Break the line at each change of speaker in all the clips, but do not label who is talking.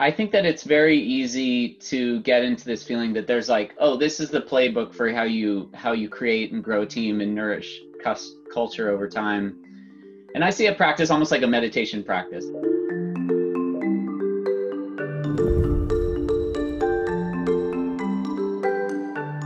I think that it's very easy to get into this feeling that there's like, oh, this is the playbook for how you create and grow a team and nourish culture over time. And I see a practice almost like a meditation practice.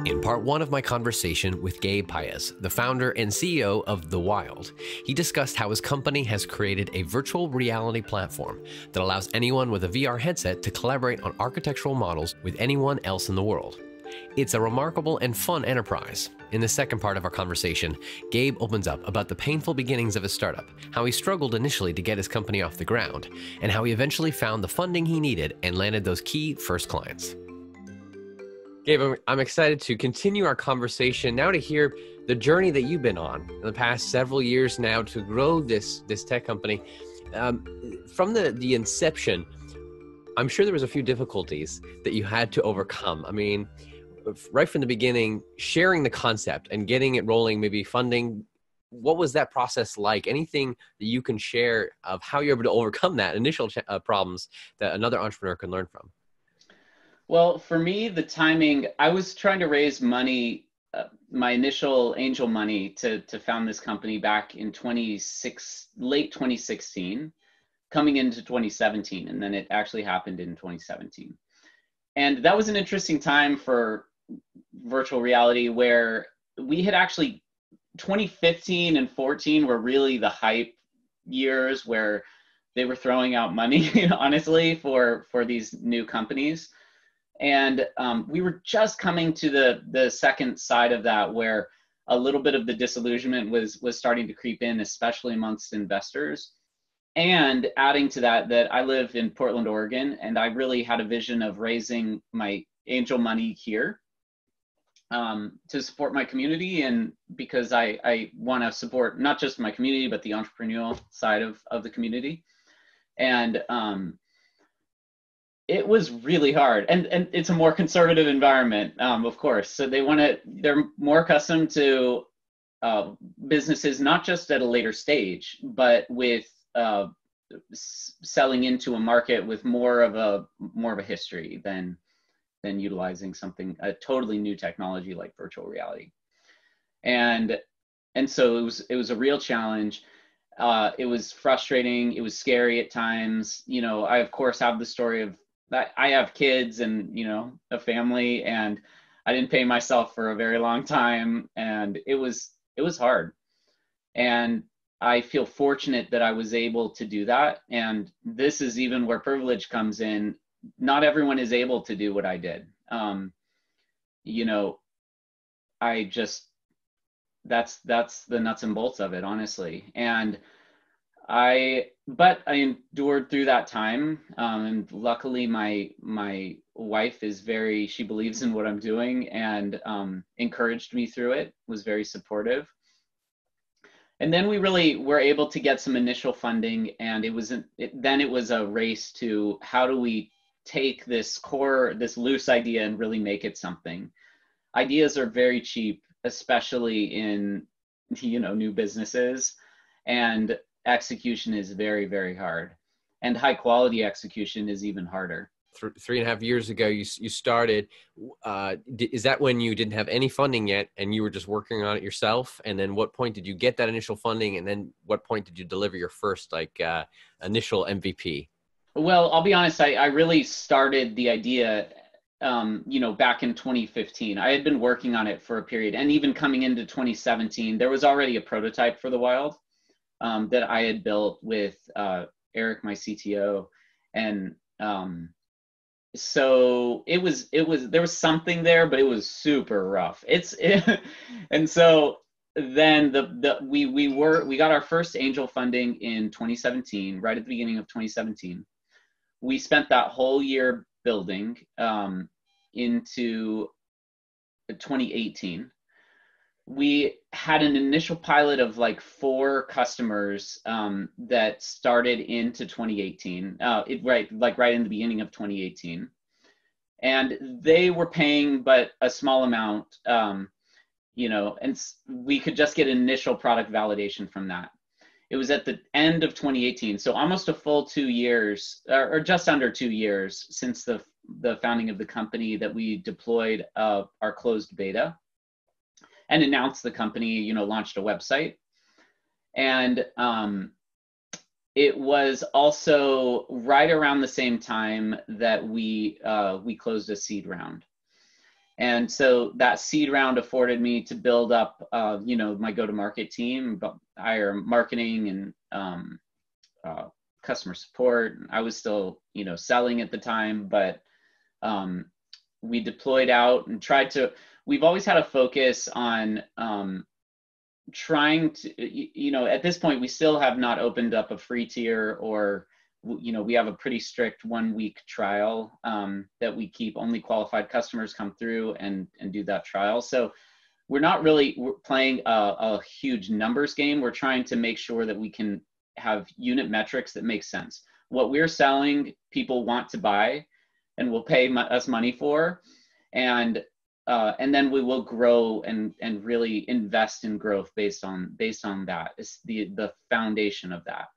In part one of my conversation with Gabe Paez, the founder and CEO of The Wild, he discussed how his company has created a virtual reality platform that allows anyone with a VR headset to collaborate on architectural models with anyone else in the world. It's a remarkable and fun enterprise. In the second part of our conversation, Gabe opens up about the painful beginnings of his startup, how he struggled initially to get his company off the ground, and how he eventually found the funding he needed and landed those key first clients. Gabe, I'm excited to continue our conversation now to hear the journey that you've been on in the past several years now to grow this tech company. From the inception, I'm sure there was a few difficulties that you had to overcome. I mean, right from the beginning, sharing the concept and getting it rolling, maybe funding, what was that process like? Anything that you can share of how you're able to overcome that initial problems that another entrepreneur can learn from?
Well, for me, the timing, I was trying to raise money, my initial angel money to found this company back in late 2016, coming into 2017, and then it actually happened in 2017. And that was an interesting time for virtual reality where we had actually, 2015 and 14 were really the hype years where they were throwing out money, honestly, for these new companies. And we were just coming to the second side of that, where a little bit of the disillusionment was starting to creep in, especially amongst investors. And adding to that, that I live in Portland, Oregon, and I really had a vision of raising my angel money here to support my community, and because I want to support not just my community, but the entrepreneurial side of the community. And it was really hard, and it's a more conservative environment, of course. So they're more accustomed to businesses not just at a later stage, but with selling into a market with more of a history than utilizing a totally new technology like virtual reality. And so it was a real challenge. It was frustrating. It was scary at times. I of course have the story of that I have kids and, a family, and I didn't pay myself for a very long time. And it was hard. And I feel fortunate that I was able to do that. And this is even where privilege comes in. Not everyone is able to do what I did. That's the nuts and bolts of it, honestly. But I endured through that time. And luckily my wife she believes in what I'm doing, and encouraged me through it, was very supportive. And then we really were able to get some initial funding, and then it was a race to how do we take this loose idea and really make it something. Ideas are very cheap, especially in, new businesses, and execution is very, very hard, and high quality execution is even harder.
3.5 years ago, you started. Is that when you didn't have any funding yet and you were just working on it yourself? And then what point did you get that initial funding? And then what point did you deliver your first initial MVP?
Well, I'll be honest, I really started the idea back in 2015. I had been working on it for a period, and even coming into 2017, there was already a prototype for The Wild that I had built with Eric, my CTO. And so there was something there, but it was super rough. And so then we got our first angel funding in 2017, right at the beginning of 2017. We spent that whole year building into 2018. We had an initial pilot of like 4 customers that started into 2018, right in the beginning of 2018. And they were paying but a small amount, and we could just get initial product validation from that. It was at the end of 2018, so almost a full 2 years, or just under 2 years since the founding of the company, that we deployed our closed beta and announced the company, launched a website. And it was also right around the same time that we closed a seed round. And so that seed round afforded me to build up, my go-to-market team, hire marketing and customer support. I was still, selling at the time, but we deployed out and we've always had a focus on trying to, at this point, we still have not opened up a free tier, or we have a pretty strict 1-week trial that we keep. Only qualified customers come through and do that trial. So we're not really playing a huge numbers game. We're trying to make sure that we can have unit metrics that make sense. What we're selling, people want to buy and will pay us money for. And then we will grow and really invest in growth based on that. It's the foundation of that.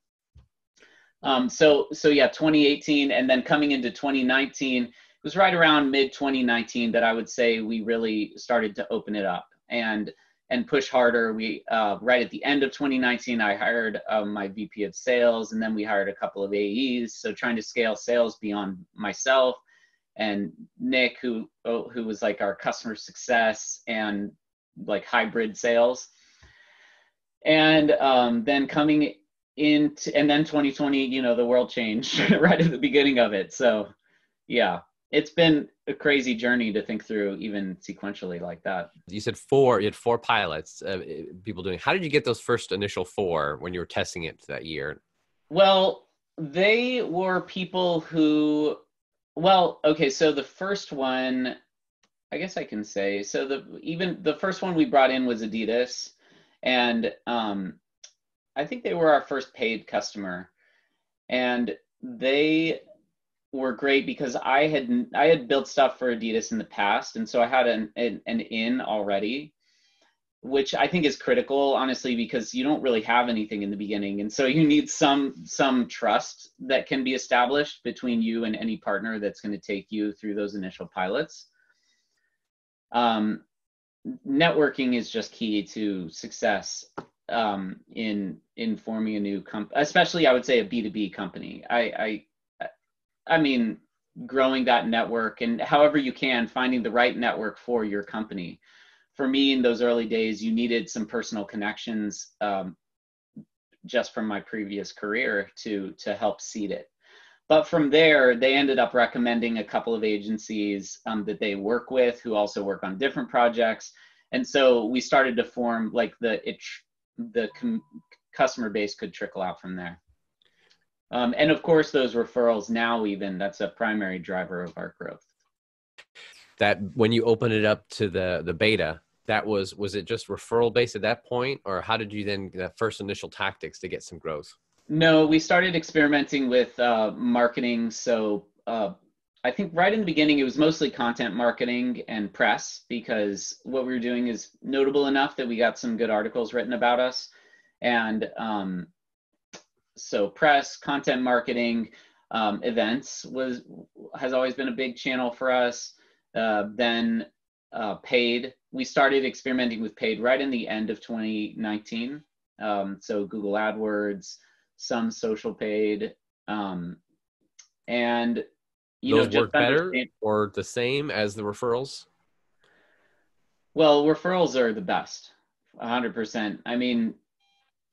So yeah, 2018, and then coming into 2019, it was right around mid 2019 that I would say we really started to open it up and push harder. We right at the end of 2019, I hired my VP of sales, and then we hired a couple of AEs. So trying to scale sales beyond myself and Nick, who was like our customer success and like hybrid sales. And then coming into, and then 2020, the world changed right at the beginning of it. So yeah, it's been a crazy journey to think through, even sequentially like that.
You said you had 4 pilots, people doing. How did you get those first initial 4 when you were testing it that year?
Well, they were people who, okay, so the first one, I guess I can say, so the first one we brought in was Adidas, and I think they were our first paid customer, and they were great because I had built stuff for Adidas in the past, and so I had an in already, which I think is critical, honestly, because you don't really have anything in the beginning, and so you need some trust that can be established between you and any partner that's going to take you through those initial pilots. Networking is just key to success in forming a new company, especially I would say a B2B company. I mean, growing that network, and however you can, finding the right network for your company. For me, in those early days, you needed some personal connections just from my previous career to help seed it. But from there, they ended up recommending a couple of agencies that they work with who also work on different projects. And so we started to form like the customer base could trickle out from there. And of course, those referrals now, even that's a primary driver of our growth.
That when you open it up to the beta, was it just referral based at that point, or how did you then the first initial tactics to get some growth?
No, we started experimenting with marketing. So I think right in the beginning, it was mostly content marketing and press, because what we were doing is notable enough that we got some good articles written about us. And so press, content marketing, events has always been a big channel for us. Then paid. We started experimenting with paid right in the end of 2019. So Google AdWords, some social paid, and
those work better or the same as the referrals?
Well, referrals are the best, 100%. I mean,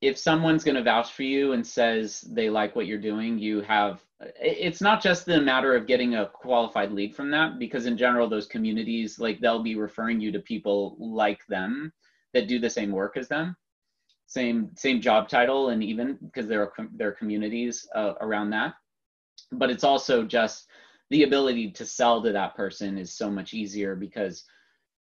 if someone's going to vouch for you and says they like what you're doing, it's not just the matter of getting a qualified lead from that, because in general, those communities, like they'll be referring you to people like them that do the same work as them, same job title, and even because there are communities around that. But it's also just the ability to sell to that person is so much easier, because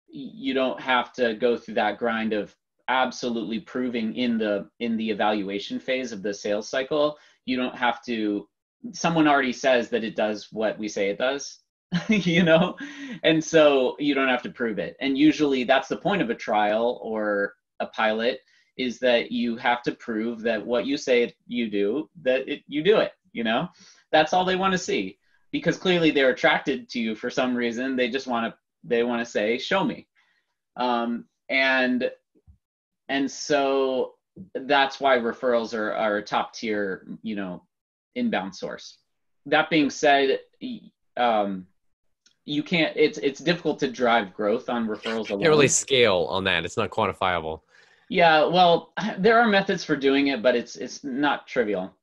you don't have to go through that grind of absolutely proving in the evaluation phase of the sales cycle. You don't have to, someone already says that it does what we say it does, and so you don't have to prove it. And usually that's the point of a trial or a pilot, is that you have to prove that what you say you do, you do it, That's all they want to see, because clearly they're attracted to you for some reason. They just want to say, show me. And so that's why referrals are a top tier, inbound source. That being said, you can't, it's difficult to drive growth on referrals alone.
Can't really scale on that. It's not quantifiable.
Yeah, well, there are methods for doing it, but it's not trivial.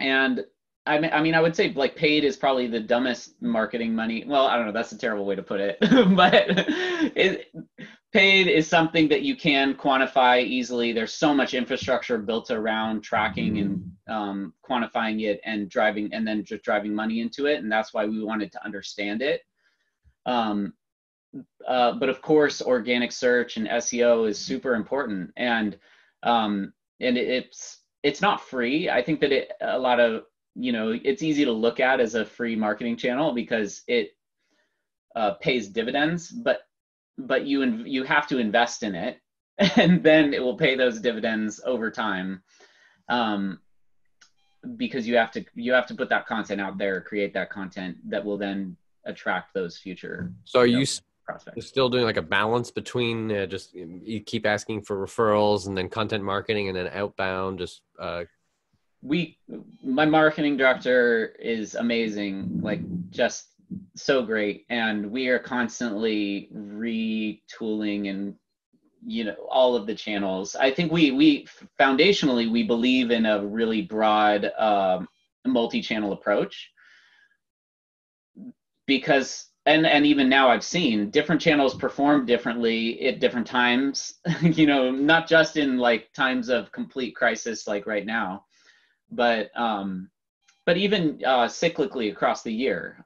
And I mean, I would say like paid is probably the dumbest marketing money. Well, I don't know, that's a terrible way to put it, but paid is something that you can quantify easily. There's so much infrastructure built around tracking and quantifying it and then just driving money into it. And that's why we wanted to understand it. But of course, organic search and SEO is super important. And it's not free. I think that it's easy to look at as a free marketing channel because it pays dividends, but you have to invest in it, and then it will pay those dividends over time, because you have to put that content out there, create that content that will then attract those future.
So are you
prospects.
still doing like a balance between just you keep asking for referrals and then content marketing and then outbound?
My marketing director is amazing, like just so great, and we are constantly retooling and all of the channels. I think we foundationally we believe in a really broad multi-channel approach, because and even now I've seen different channels perform differently at different times, not just in like times of complete crisis like right now, but even cyclically across the year.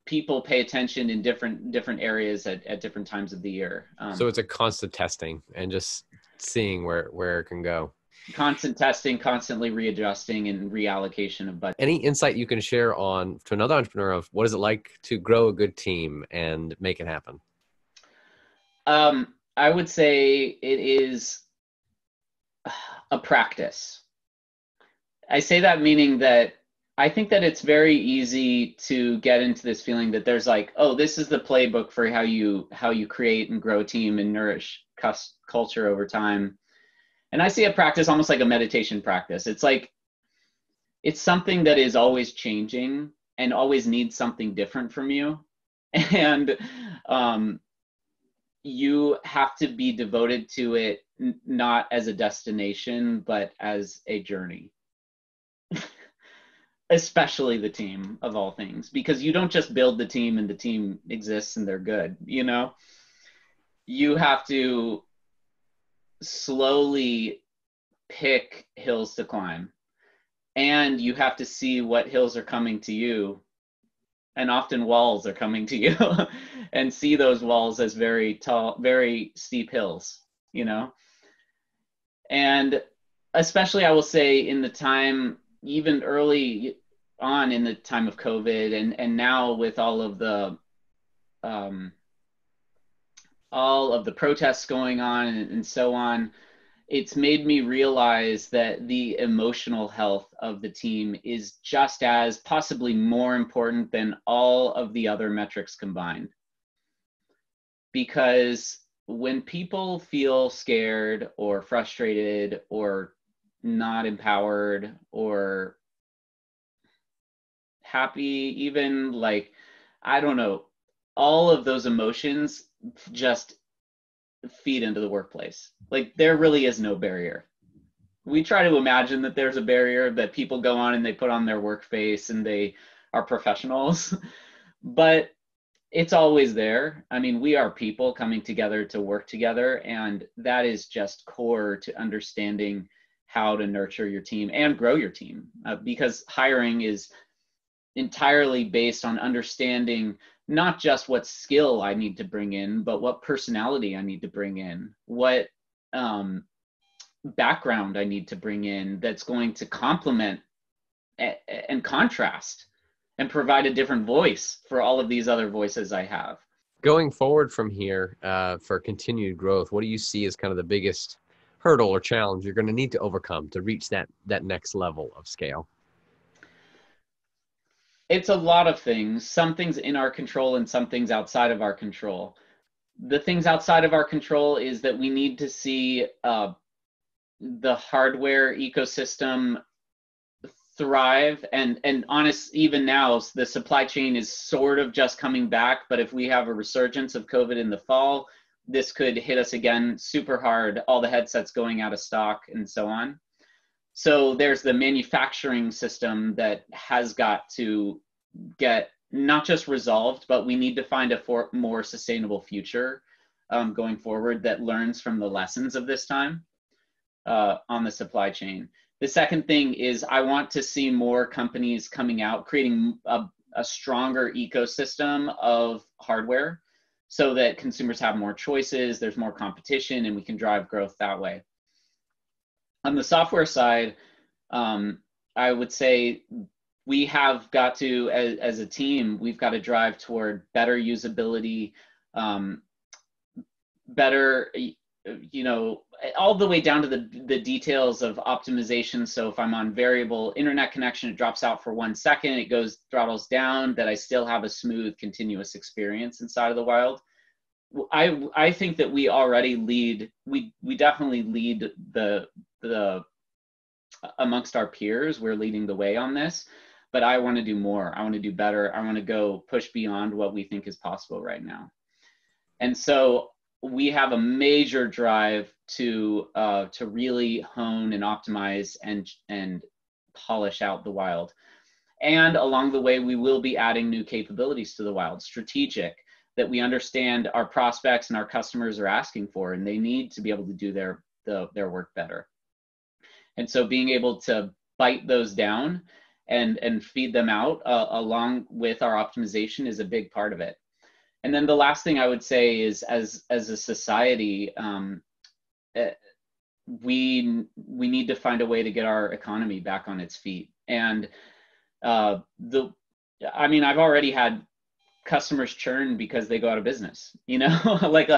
People pay attention in different areas at different times of the year.
So it's a constant testing and just seeing where it can go.
Constant testing, constantly readjusting and reallocation of budget.
Any insight you can share to another entrepreneur of what is it like to grow a good team and make it happen?
I would say it is a practice. I say that meaning that I think that it's very easy to get into this feeling that there's like, oh, this is the playbook for how you create and grow a team and nourish culture over time. And I see a practice almost like a meditation practice. It's like, it's something that is always changing and always needs something different from you. And you have to be devoted to it, not as a destination, but as a journey. Especially the team, of all things, because you don't just build the team and the team exists and they're good. You have to slowly pick hills to climb, and you have to see what hills are coming to you, and often walls are coming to you, and see those walls as very tall, very steep hills, and especially I will say in the time, even early on in the time of COVID, and now with all of the protests going on and so on, it's made me realize that the emotional health of the team is just as, possibly more important than all of the other metrics combined. Because when people feel scared or frustrated or not empowered or happy, even, like, I don't know, all of those emotions just feed into the workplace. Like, there really is no barrier. We try to imagine that there's a barrier that people go on and they put on their work face and they are professionals, but it's always there. I mean, we are people coming together to work together, and that is just core to understanding how to nurture your team and grow your team, because hiring is entirely based on understanding not just what skill I need to bring in, but what personality I need to bring in, what background I need to bring in that's going to complement and contrast and provide a different voice for all of these other voices I have.
Going forward from here, for continued growth, what do you see as kind of the biggest hurdle or challenge you're going to need to overcome to reach that next level of scale?
It's a lot of things. Some things in our control and some things outside of our control. The things outside of our control is that we need to see the hardware ecosystem thrive, and honest, even now the supply chain is sort of just coming back, but if we have a resurgence of COVID in the fall, this could hit us again super hard, all the headsets going out of stock and so on. So there's the manufacturing system that has got to get not just resolved, but we need to find a more sustainable future going forward that learns from the lessons of this time on the supply chain. The second thing is I want to see more companies coming out, creating a stronger ecosystem of hardware so that consumers have more choices, there's more competition, and we can drive growth that way. On the software side, I would say we have got to, as a team, we've got to drive toward better usability, better, all the way down to the details of optimization. So if I'm on variable internet connection, it drops out for 1 second, it throttles down, that I still have a smooth, continuous experience inside of the wild. I think that we already lead, we definitely lead the amongst our peers, we're leading the way on this, but I want to do more. I want to do better. I want to go push beyond what we think is possible right now. And so we have a major drive to really hone and optimize and polish out the wild. And along the way, we will be adding new capabilities to the wild, strategic, that we understand our prospects and our customers are asking for, and they need to be able to do their work better. And so being able to bite those down and feed them out along with our optimization is a big part of it. And then the last thing I would say is, as a society, we need to find a way to get our economy back on its feet. And I've already had customers churn because they go out of business. Like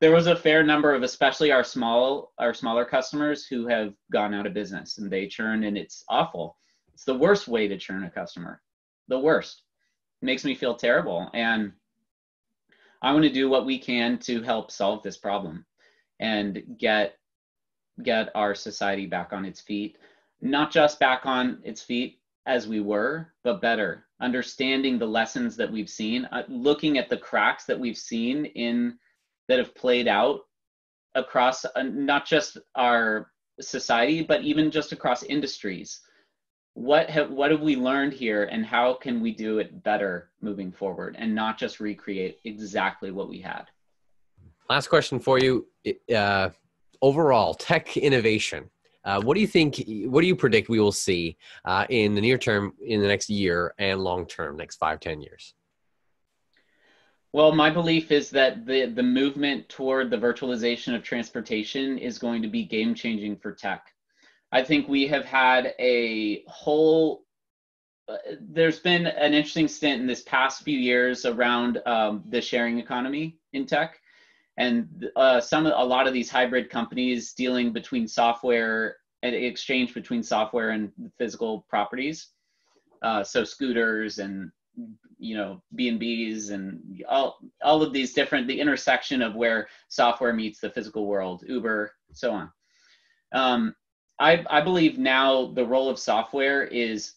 there was a fair number of, especially our smaller customers, who have gone out of business, and they churn, and it's awful. It's the worst way to churn a customer. The worst. It makes me feel terrible, and I want to do what we can to help solve this problem and get our society back on its feet, not just back on its feet as we were, but better, understanding the lessons that we've seen, looking at the cracks that we've seen that have played out across not just our society, but even just across industries. What have we learned here, and how can we do it better moving forward, and not just recreate exactly what we had?
Last question for you. Overall, tech innovation. What do you predict we will see in the near term, in the next year, and long term, next 5-10 years?
Well, my belief is that the movement toward the virtualization of transportation is going to be game changing for tech. I think we have had there's been an interesting stint in this past few years around the sharing economy in tech. And a lot of these hybrid companies dealing between software and exchange between software and physical properties. So scooters and, B&Bs and all of these the intersection of where software meets the physical world, Uber, so on. I believe now the role of software is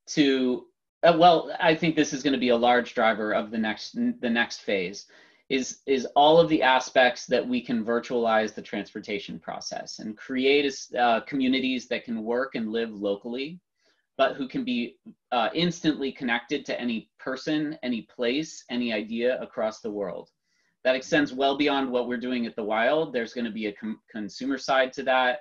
I think this is going to be a large driver of the next phase, is all of the aspects that we can virtualize the transportation process and create communities that can work and live locally, but who can be instantly connected to any person, any place, any idea across the world. That extends well beyond what we're doing at the Wild. There's going to be a consumer side to that.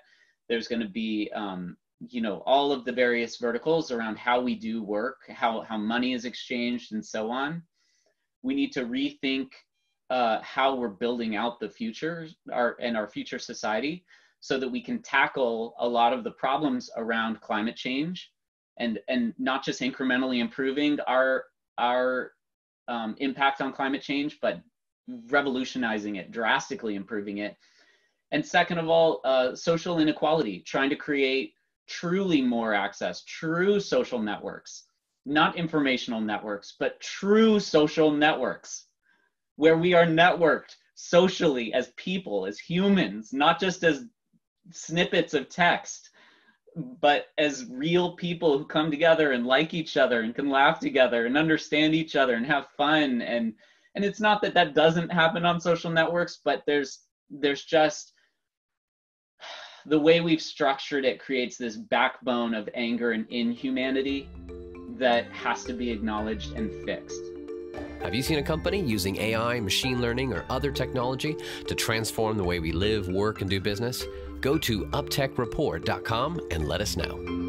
There's going to be all of the various verticals around how we do work, how money is exchanged, and so on. We need to rethink how we're building out the future, our future society, so that we can tackle a lot of the problems around climate change, and not just incrementally improving our impact on climate change, but revolutionizing it, drastically improving it. And second of all, social inequality, trying to create truly more access, true social networks, not informational networks, but true social networks where we are networked socially as people, as humans, not just as snippets of text, but as real people who come together and like each other and can laugh together and understand each other and have fun. And it's not that that doesn't happen on social networks, but there's just, the way we've structured it creates this backbone of anger and inhumanity that has to be acknowledged and fixed.
Have you seen a company using AI, machine learning, or other technology to transform the way we live, work, and do business? Go to uptechreport.com and let us know.